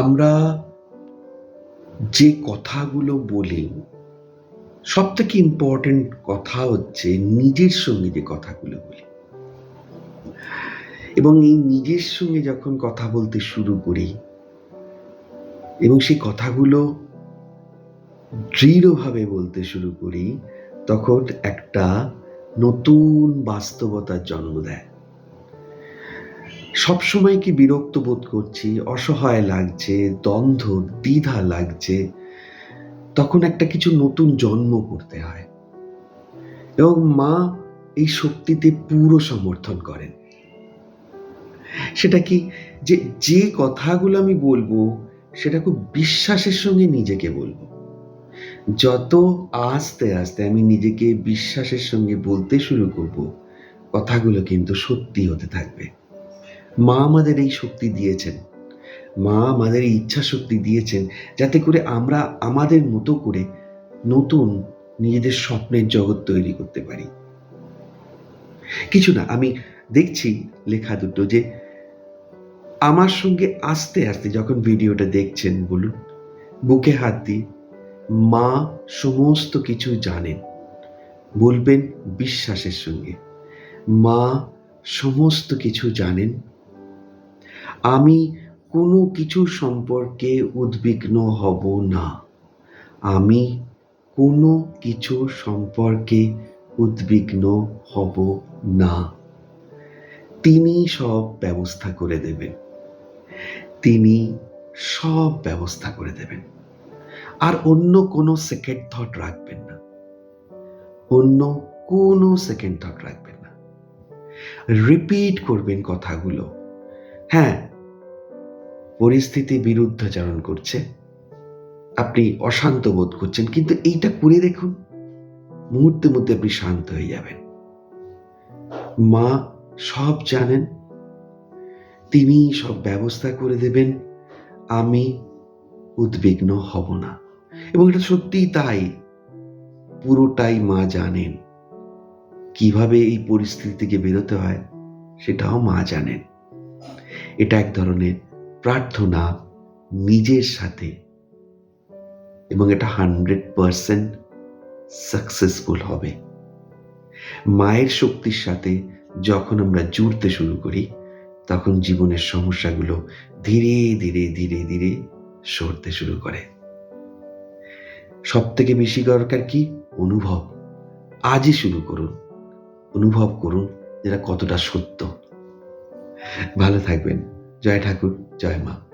আমরা যে কথাগুলো বলি, সবথেকে ইম্পর্টেন্ট কথা হচ্ছে নিজের সঙ্গে যে কথাগুলো বলি। এবং এই নিজের সঙ্গে যখন কথা বলতে শুরু করি এবং সেই কথাগুলো দৃঢ়ভাবে বলতে শুরু করি, তখন একটা নতুন বাস্তবতার জন্ম দেয়। সবসময় কি বিরক্ত বোধ করছি, অসহায় লাগছে, দ্বন্দ্ব, দ্বিধা লাগছে, তখন একটা কিছু নতুন জন্ম করতে হয়। এবং মা এই শক্তিতে পুরো সমর্থন করেন। সেটা কি, যে কথাগুলো আমি বলবো সেটা খুব বিশ্বাসের সঙ্গে নিজেকে বলবো। যত আস্তে আস্তে আমি নিজেকে বিশ্বাসের সঙ্গে বলতে শুরু করব, কথাগুলো কিন্তু সত্যি হতে থাকবে। মা আমাদের এই শক্তি দিয়েছেন, মা আমাদের এই ইচ্ছা শক্তি দিয়েছেন, যাতে করে আমরা আমাদের মতো করে নতুন নিজেদের স্বপ্নের জগৎ তৈরি করতে পারি। কিছু না, আমি দেখছি লেখা দুটো, যে আমার সঙ্গে আস্তে আস্তে যখন ভিডিওটা দেখছেন বলুন, বুকে হাত দিয়ে, মা সমস্ত কিছু জানেন। বলবেন বিশ্বাসের সঙ্গে, মা সমস্ত কিছু জানেন। আমি কোনো কিছু সম্পর্কে উদ্বিগ্ন হব না। আমি কোনো কিছু সম্পর্কে উদ্বিগ্ন হব না। তিনি সব ব্যবস্থা করে দেবেন। তিনি সব ব্যবস্থা করে দেবেন। আর অন্য কোনো সেকেন্ড থট রাখবেন না। অন্য কোনো সেকেন্ড থট রাখবেন না। রিপিট করবেন কথাগুলো। হ্যাঁ, পরিস্থিতি বিরুদ্ধাচরণ করছে, আপনি অশান্ত বোধ করছেন, কিন্তু এইটা করে দেখুন, মুহূর্তের মধ্যে আপনি শান্ত হয়ে যাবেন। মা সব জানেন, তিনি সব ব্যবস্থা করে দেবেন। আমি উদ্বিগ্ন হব না। এবং এটা সত্যিই তাই, পুরোটাই মা জানেন। কিভাবে এই পরিস্থিতি থেকে বেরোতে হয় সেটাও মা জানেন। এটা এক ধরনের প্রার্থনা নিজের সাথে, এবং এটা 100% সাকসেসফুল হবে। মায়ের শক্তির সাথে যখন আমরা জুড়তে শুরু করি, তখন জীবনের সমস্যাগুলো ধীরে ধীরে ধীরে ধীরে সরতে শুরু করে। সব থেকে বেশি দরকার কি? অনুভব। আজই শুরু করুন, অনুভব করুন যেটা কতটা সত্য। ভালো থাকবেন। জয় ঠাকুর, জয় মা।